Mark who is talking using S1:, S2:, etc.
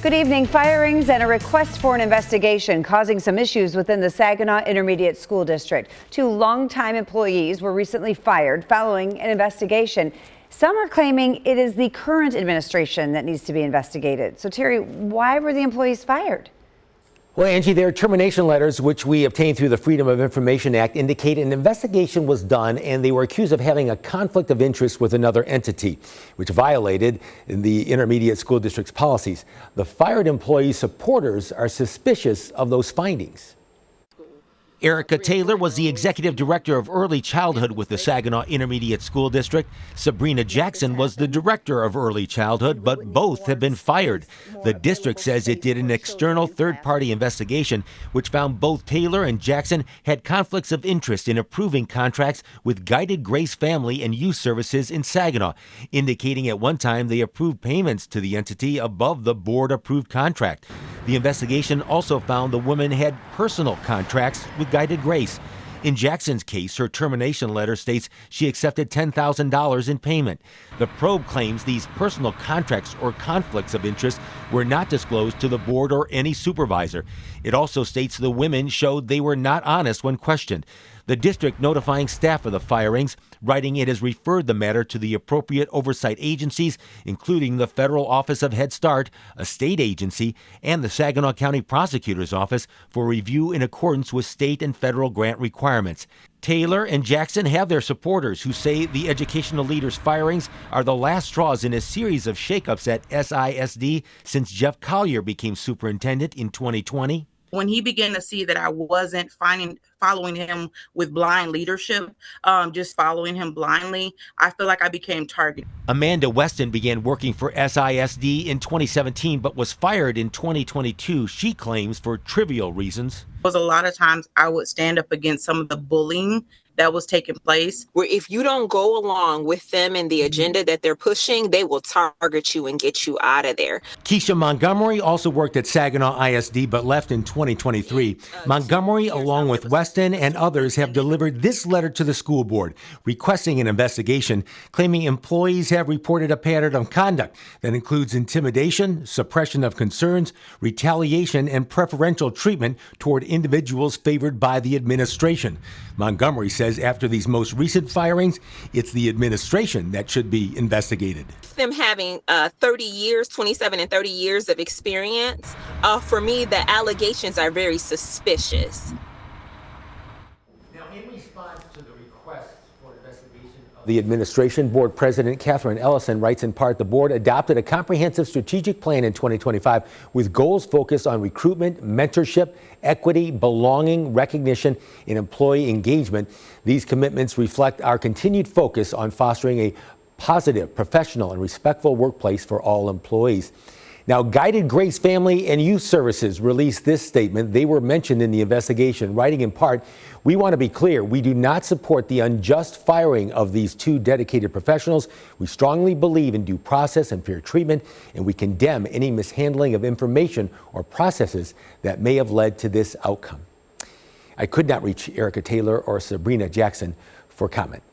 S1: Good evening. Firings and a request for an investigation causing some issues within the Saginaw Intermediate School District. Two longtime employees were recently fired following an investigation. Some are claiming it is the current administration that needs to be investigated. So, Terry, why were the employees fired?
S2: Well, Angie, their termination letters, which we obtained through the Freedom of Information Act, indicate an investigation was done and they were accused of having a conflict of interest with another entity, which violated the Intermediate School District's policies. The fired employee supporters are suspicious of those findings.
S3: Erica Taylor was the executive director of early childhood with the Saginaw Intermediate School District. Sabrina Jackson was the director of early childhood, but both have been fired. The district says it did an external third-party investigation, which found both Taylor and Jackson had conflicts of interest in approving contracts with Guided Grace Family and Youth Services in Saginaw, indicating at one time they approved payments to the entity above the board-approved contract. The investigation also found the woman had personal contracts with Guided Grace. In Jackson's case, her termination letter states she accepted $10,000 in payment. The probe claims these personal contracts or conflicts of interest were not disclosed to the board or any supervisor. It also states the women showed they were not honest when questioned. The district notifying staff of the firings, writing it has referred the matter to the appropriate oversight agencies, including the Federal Office of Head Start, a state agency, and the Saginaw County Prosecutor's Office for review in accordance with state and federal grant requirements. Taylor and Jackson have their supporters who say the educational leaders' firings are the last straws in a series of shakeups at SISD since Jeff Collier became superintendent in 2020.
S4: When he began to see that I wasn't following him with blind leadership, just following him blindly, I feel like I became targeted.
S3: Amanda Weston began working for SISD in 2017, but was fired in 2022, she claims, for trivial reasons.
S4: There was a lot of times I would stand up against some of the bullying that was taking place.
S5: Where if you don't go along with them and the agenda that they're pushing, they will target you and get you out of there.
S3: Keisha Montgomery also worked at Saginaw ISD but left in 2023. Montgomery, along with Weston and others, have delivered this letter to the school board requesting an investigation, claiming employees have reported a pattern of conduct that includes intimidation, suppression of concerns, retaliation, and preferential treatment toward individuals favored by the administration. Montgomery says after these most recent firings, it's the administration that should be investigated.
S5: Them having 30 years, 27 and 30 years of experience, for me, the allegations are very suspicious.
S2: Now, in response to the request for investigation of the administration, Board President Catherine Ellison writes in part, the board adopted a comprehensive strategic plan in 2025 with goals focused on recruitment, mentorship, equity, belonging, recognition, and employee engagement. These commitments reflect our continued focus on fostering a positive, professional, and respectful workplace for all employees. Now, Guided Grace Family and Youth Services released this statement. They were mentioned in the investigation, writing in part, we want to be clear, we do not support the unjust firing of these two dedicated professionals. We strongly believe in due process and fair treatment, and we condemn any mishandling of information or processes that may have led to this outcome. I could not reach Erica Taylor or Sabrina Jackson for comment.